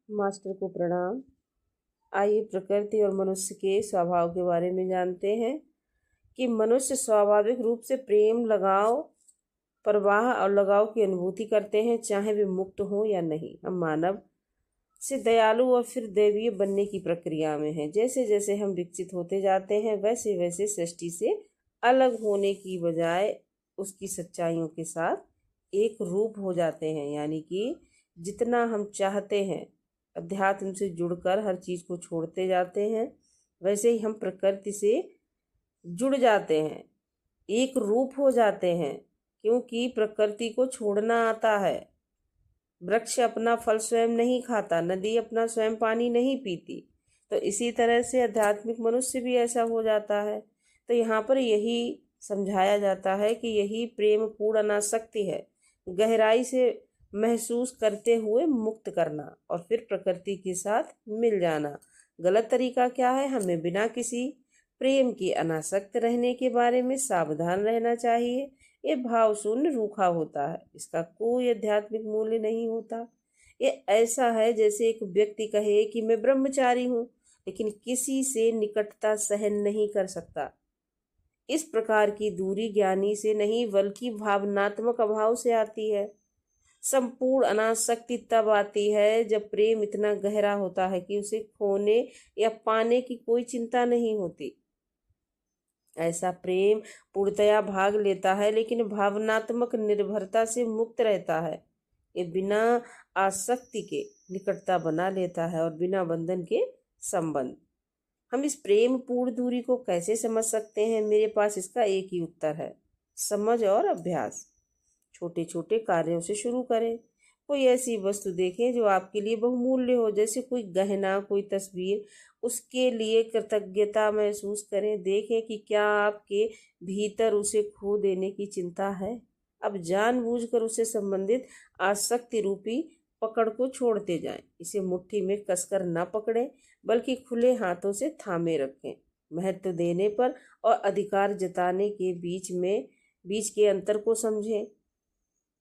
Master को प्रणाम। आइए प्रकृति और मनुष्य के स्वभाव के बारे में जानते हैं कि मनुष्य स्वाभाविक रूप से प्रेम, लगाव, प्रवाह और लगाव की अनुभूति करते हैं, चाहे वे मुक्त हों या नहीं। हम मानव से दयालु और फिर दैवीय बनने की प्रक्रिया में हैं। जैसे जैसे हम विकसित होते जाते हैं, वैसे वैसे सृष्टि से अलग होने की बजाय उसकी सच्चाइयों के साथ एक रूप हो जाते हैं। यानी कि जितना हम चाहते हैं अध्यात्म से जुड़कर हर चीज़ को छोड़ते जाते हैं, वैसे ही हम प्रकृति से जुड़ जाते हैं, एक रूप हो जाते हैं। क्योंकि प्रकृति को छोड़ना आता है। वृक्ष अपना फल स्वयं नहीं खाता, नदी अपना स्वयं पानी नहीं पीती। तो इसी तरह से आध्यात्मिक मनुष्य भी ऐसा हो जाता है। तो यहाँ पर यही समझाया जाता है कि यही प्रेम पूर्ण अनासक्ति है, गहराई से महसूस करते हुए मुक्त करना और फिर प्रकृति के साथ मिल जाना। गलत तरीका क्या है? हमें बिना किसी प्रेम के अनासक्त रहने के बारे में सावधान रहना चाहिए। ये भाव शून्य, रूखा होता है, इसका कोई आध्यात्मिक मूल्य नहीं होता। ये ऐसा है जैसे एक व्यक्ति कहे कि मैं ब्रह्मचारी हूँ, लेकिन किसी से निकटता सहन नहीं कर सकता। इस प्रकार की दूरी ज्ञानी से नहीं बल्कि भावनात्मक अभाव से आती है। संपूर्ण अनासक्ति तब आती है जब प्रेम इतना गहरा होता है कि उसे खोने या पाने की कोई चिंता नहीं होती। ऐसा प्रेम पूर्णतया भाग लेता है, लेकिन भावनात्मक निर्भरता से मुक्त रहता है। ये बिना आसक्ति के निकटता बना लेता है और बिना बंधन के संबंध। हम इस प्रेम पूर्ण दूरी को कैसे समझ सकते हैं? मेरे पास इसका एक ही उत्तर है, समझ और अभ्यास। छोटे छोटे कार्यों से शुरू करें। कोई ऐसी वस्तु देखें जो आपके लिए बहुमूल्य हो, जैसे कोई गहना, कोई तस्वीर। उसके लिए कृतज्ञता महसूस करें। देखें कि क्या आपके भीतर उसे खो देने की चिंता है। अब जानबूझकर उसे संबंधित आसक्ति रूपी पकड़ को छोड़ते जाएं। इसे मुट्ठी में कसकर न पकड़ें, बल्कि खुले हाथों से थामे रखें। महत्व देने पर और अधिकार जताने के बीच के अंतर को समझें।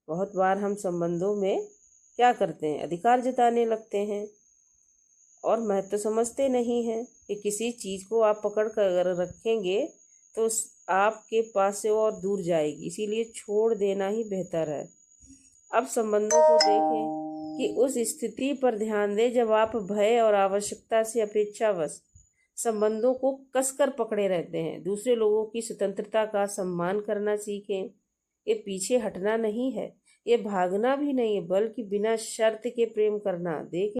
बहुत बार हम संबंधों में क्या करते हैं? अधिकार जताने लगते हैं और महत्व समझते नहीं हैं कि किसी चीज़ को आप पकड़ कर रखेंगे तो आपके पास से और दूर जाएगी, इसीलिए छोड़ देना ही बेहतर है। अब संबंधों को देखें कि उस स्थिति पर ध्यान दें जब आप भय और आवश्यकता से अपेक्षावश संबंधों को कसकर पकड़े रहते हैं। दूसरे लोगों की स्वतंत्रता का सम्मान करना सीखें। ये पीछे हटना नहीं है, ये भागना भी नहीं है, बल्कि बिना शर्त के प्रेम करना। देखें